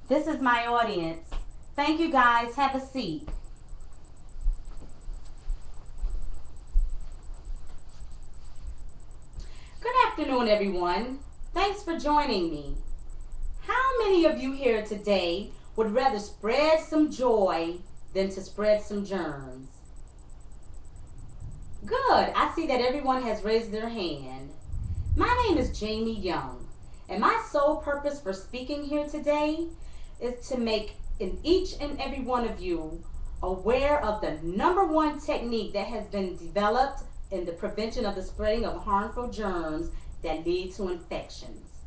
This is my audience. Thank you guys. Have a seat. Good afternoon, everyone. Thanks for joining me. How many of you here today would rather spread some joy than to spread some germs? Good. I see that everyone has raised their hand. My name is Jamie Young, and my sole purpose for speaking here today is to make each and every one of you aware of the number one technique that has been developed in the prevention of the spreading of harmful germs that lead to infections.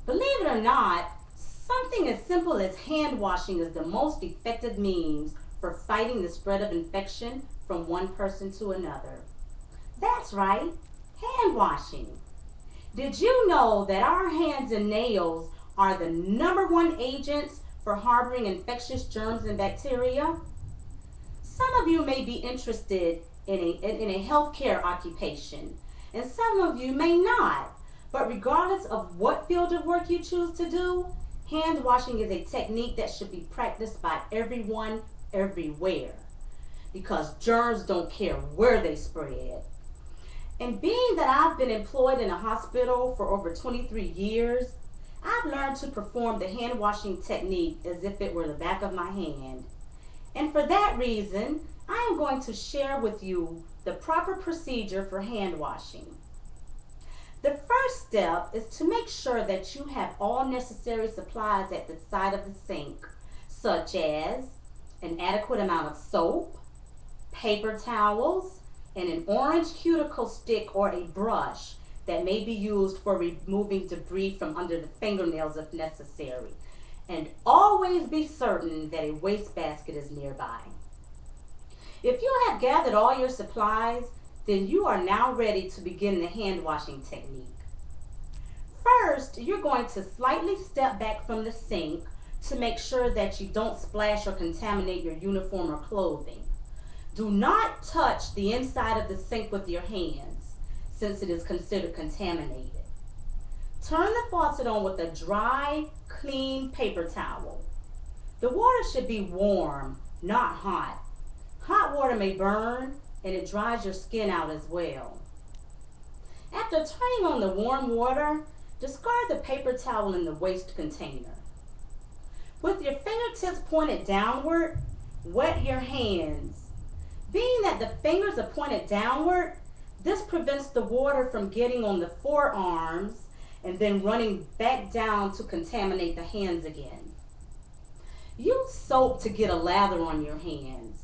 Believe it or not, something as simple as hand washing is the most effective means for fighting the spread of infection from one person to another. That's right, hand washing. Did you know that our hands and nails are the number one agents for harboring infectious germs and bacteria? Some of you may be interested in a healthcare occupation, and some of you may not. But regardless of what field of work you choose to do, hand washing is a technique that should be practiced by everyone, everywhere, because germs don't care where they spread. And being that I've been employed in a hospital for over 23 years, I've learned to perform the hand washing technique as if it were the back of my hand. And for that reason, I am going to share with you the proper procedure for hand washing. The first step is to make sure that you have all necessary supplies at the side of the sink, such as an adequate amount of soap, paper towels, and an orange cuticle stick or a brush that may be used for removing debris from under the fingernails if necessary. And always be certain that a wastebasket is nearby. If you have gathered all your supplies, then you are now ready to begin the hand washing technique. First, you're going to slightly step back from the sink to make sure that you don't splash or contaminate your uniform or clothing. Do not touch the inside of the sink with your hands, since it is considered contaminated. Turn the faucet on with a dry, clean paper towel. The water should be warm, not hot. Hot water may burn, and it dries your skin out as well. After turning on the warm water, discard the paper towel in the waste container. With your fingertips pointed downward, wet your hands. Being that the fingers are pointed downward, this prevents the water from getting on the forearms and then running back down to contaminate the hands again. Use soap to get a lather on your hands.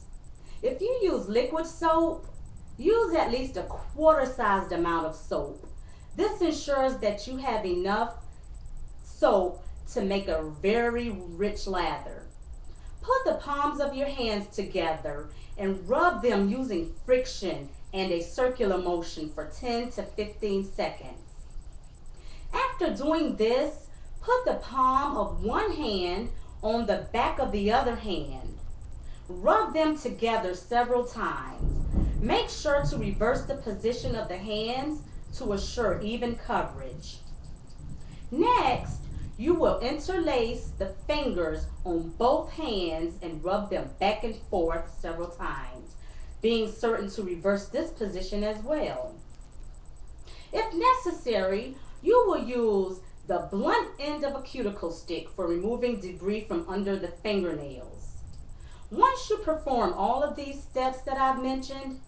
If you use liquid soap, use at least a quarter-sized amount of soap. This ensures that you have enough soap to make a very rich lather. Put the palms of your hands together and rub them using friction and a circular motion for 10 to 15 seconds. After doing this, put the palm of one hand on the back of the other hand. Rub them together several times. Make sure to reverse the position of the hands to assure even coverage. Next, you will interlace the fingers on both hands and rub them back and forth several times, being certain to reverse this position as well. If necessary, you will use the blunt end of a cuticle stick for removing debris from under the fingernails. Once you perform all of these steps that I've mentioned,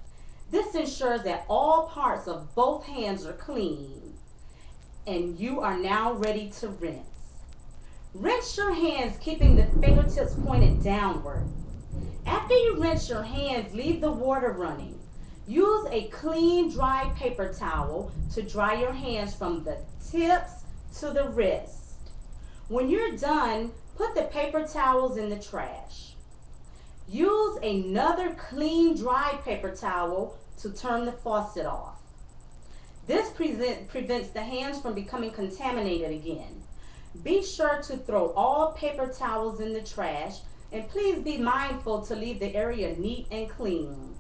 this ensures that all parts of both hands are clean and you are now ready to rinse. Rinse your hands, keeping the fingertips pointed downward. After you rinse your hands, leave the water running. Use a clean, dry paper towel to dry your hands from the tips to the wrist. When you're done, put the paper towels in the trash. Use another clean, dry paper towel to turn the faucet off. This prevents the hands from becoming contaminated again. Be sure to throw all paper towels in the trash, and please be mindful to leave the area neat and clean.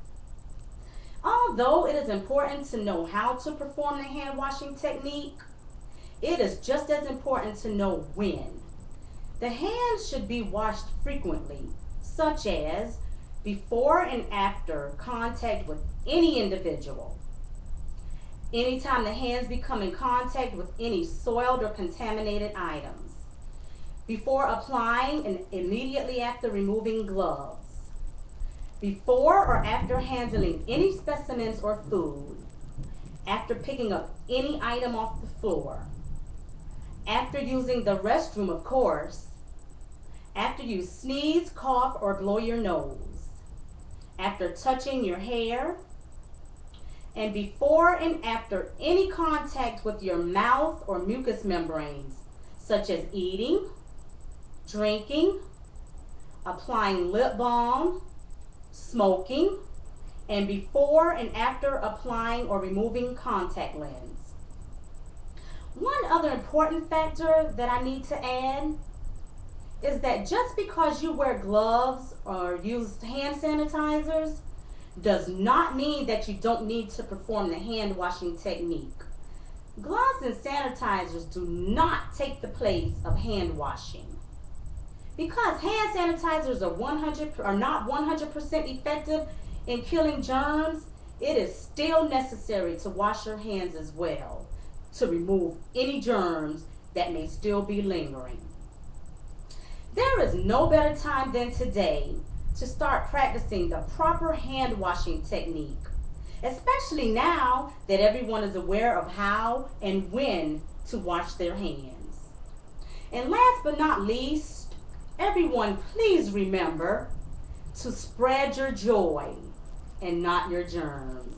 Although it is important to know how to perform the hand washing technique, it is just as important to know when. The hands should be washed frequently, such as before and after contact with any individual. Anytime the hands become in contact with any soiled or contaminated items. Before applying and immediately after removing gloves. Before or after handling any specimens or food. After picking up any item off the floor. After using the restroom, of course. After you sneeze, cough, or blow your nose. After touching your hair. And before and after any contact with your mouth or mucous membranes, such as eating, drinking, applying lip balm, smoking, and before and after applying or removing contact lens. One other important factor that I need to add is that just because you wear gloves or use hand sanitizers does not mean that you don't need to perform the hand washing technique. Gloves and sanitizers do not take the place of hand washing. Because hand sanitizers are not 100% effective in killing germs, it is still necessary to wash your hands as well to remove any germs that may still be lingering. There is no better time than today to start practicing the proper hand washing technique, especially now that everyone is aware of how and when to wash their hands. And last but not least, everyone please remember to spread your joy and not your germs.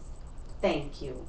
Thank you.